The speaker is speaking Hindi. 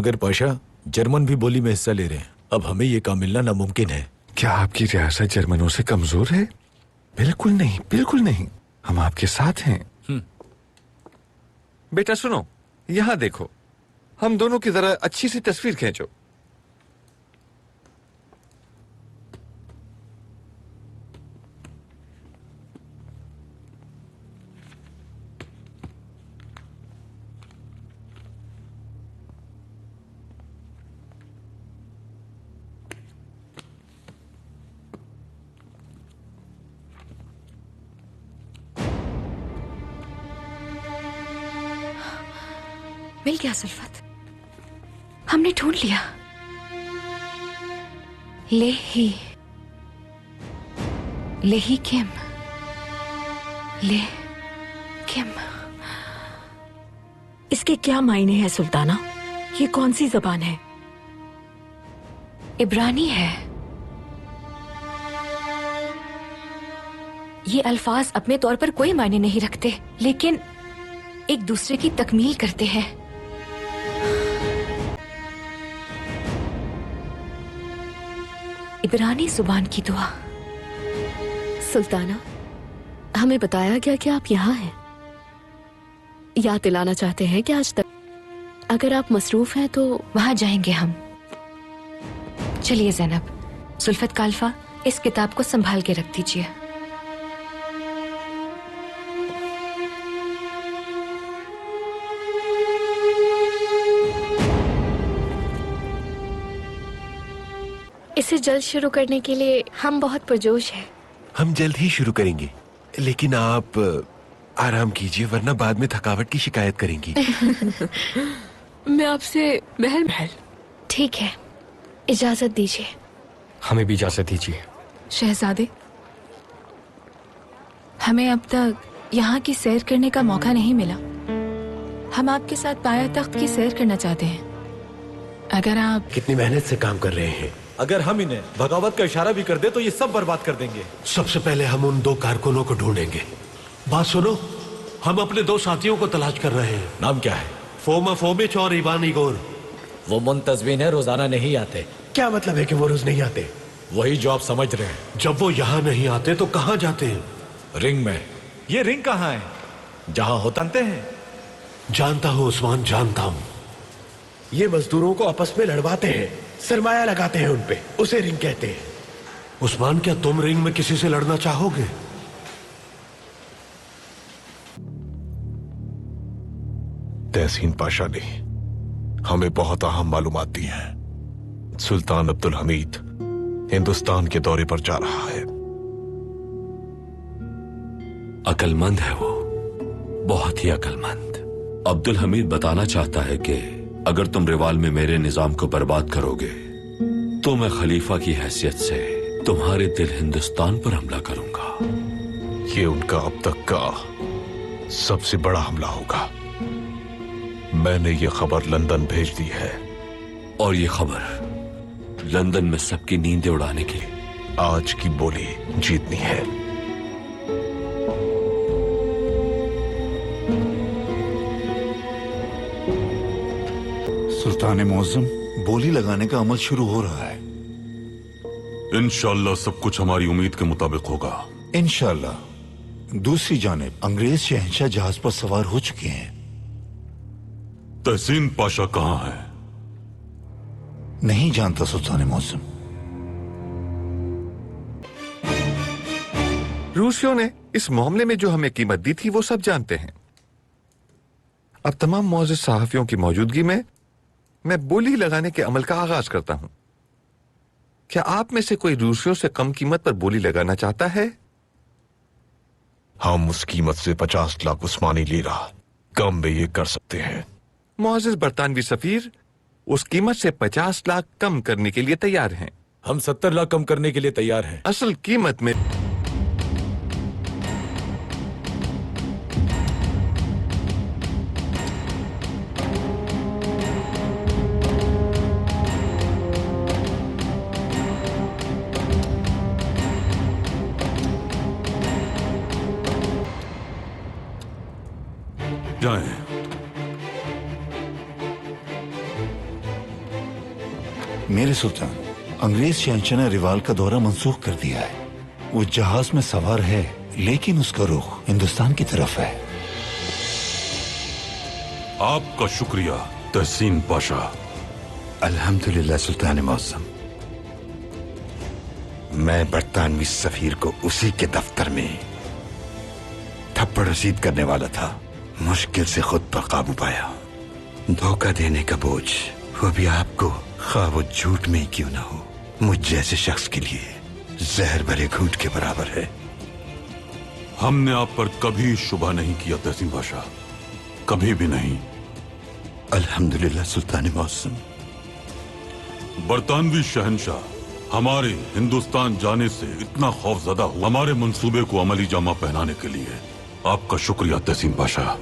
मगर पाशा, जर्मन भी बोली में हिस्सा ले रहे हैं। अब हमें ये काम मिलना नामुमकिन है। क्या आपकी रियासत जर्मनों से कमजोर है? बिल्कुल नहीं, बिल्कुल नहीं। हम आपके साथ हैं। बेटा सुनो, यहाँ देखो, हम दोनों की जरा अच्छी सी तस्वीर खींचो। मिल गया सुल्फत, हमने ढूंढ लिया। लेही किम, ले किम। इसके क्या मायने हैं सुल्ताना? ये कौन सी जबान है? इब्रानी है। ये अल्फाज अपने तौर पर कोई मायने नहीं रखते, लेकिन एक दूसरे की तकमील करते हैं। इब्रानी जुबान की दुआ। सुल्ताना, हमें बताया गया कि आप यहाँ हैं। याद दिलाना चाहते हैं कि आज तक अगर आप मसरूफ हैं तो वहां जाएंगे हम। चलिए ज़ैनब, सुल्फत काल्फा, इस किताब को संभाल के रख दीजिए। इसे जल्द शुरू करने के लिए हम बहुत पुरजोश हैं। हम जल्द ही शुरू करेंगे, लेकिन आप आराम कीजिए वरना बाद में थकावट की शिकायत करेंगी। मैं आपसे महल। ठीक है, इजाजत दीजिए। हमें भी इजाजत दीजिए। शहजादे, हमें अब तक यहाँ की सैर करने का मौका नहीं मिला। हम आपके साथ पाया तख्त की सैर करना चाहते हैं। अगर आप कितनी मेहनत से काम कर रहे हैं। अगर हम इन्हें बगावत का इशारा भी कर दे तो ये सब बर्बाद कर देंगे। सबसे पहले हम उन 2 कारकुनों को ढूंढेंगे। बात सुनो, हम अपने 2 साथियों को तलाश कर रहे हैं। नाम क्या है? फोमा फोमिच और इवान इगोर। वो मुंतजमीन है, रोजाना नहीं आते। क्या मतलब है कि वो रोज नहीं आते? वही जो आप समझ रहे हैं। जब वो यहाँ नहीं आते तो कहाँ जाते हैं? रिंग में। ये रिंग कहाँ है? जहाँ होते हैं। जानता हूँ उस्मान, जानता हूँ। ये मजदूरों को आपस में लड़वाते हैं, सरमाया लगाते हैं उनपे, उसे रिंग कहते हैं। उस्मान, क्या तुम रिंग में किसी से लड़ना चाहोगे? तहसीन पाशा ने हमें बहुत अहम मालूमात दी हैं। सुल्तान अब्दुल हमीद हिंदुस्तान के दौरे पर जा रहा है। अकलमंद है वो, बहुत ही अकलमंद। अब्दुल हमीद बताना चाहता है कि अगर तुम रिवाल में मेरे निजाम को बर्बाद करोगे तो मैं खलीफा की हैसियत से तुम्हारे दिल हिंदुस्तान पर हमला करूंगा। ये उनका अब तक का सबसे बड़ा हमला होगा। मैंने ये खबर लंदन भेज दी है, और ये खबर लंदन में सबकी नींदें उड़ाने के लिए आज की बोली जीतनी है। सुल्तान मुअज्जम, बोली लगाने का अमल शुरू हो रहा है। इंशाअल्लाह सब कुछ हमारी उम्मीद के मुताबिक होगा। इंशाअल्लाह। दूसरी जानिब अंग्रेज शहंशाह जहाज पर सवार हो चुके हैं। तहसीन पाशा कहाँ है? नहीं जानता सुल्तान मुअज्जम। रूसियों ने इस मामले में जो हमें कीमत दी थी वो सब जानते हैं। अब तमाम मौजूद सहाफियों की मौजूदगी में मैं बोली लगाने के अमल का आगाज करता हूं। क्या आप में से कोई रूसियों से कम कीमत पर बोली लगाना चाहता है? हम उस कीमत से 50 लाख उस्मानी लीरा कम में ये कर सकते हैं। मुअज़्ज़िज़ बरतानवी सफीर, उस कीमत से 50 लाख कम करने के लिए तैयार हैं। हम 70 लाख कम करने के लिए तैयार हैं। असल कीमत में मेरे सुल्तान, अंग्रेज शहंशाह ने रिवाल का दौरा मंसूख कर दिया है। वो जहाज में सवार है, लेकिन उसका रुख हिंदुस्तान की तरफ है। आपका शुक्रिया तहसीन पाशा। अल्हम्दुलिल्लाह सुल्तान मौसम। मैं बरतानवी सफीर को उसी के दफ्तर में थप्पड़ रसीद करने वाला था। मुश्किल से खुद पर काबू पाया। धोखा देने का बोझ, वो भी आपको, खा वो झूठ में ही क्यों ना हो, मुझ जैसे शख्स के लिए जहर भरे घूंट के बराबर है। हमने आप पर कभी शुबा नहीं किया तहसीन पाशा, कभी भी नहीं। अल्हम्दुलिल्लाह सुल्तान मौसम। बरतानवी शहंशाह हमारे हिंदुस्तान जाने से इतना खौफजदा हुआ, हमारे मंसूबे को अमली जामा पहनाने के लिए। आपका शुक्रिया तहसीन पाशा।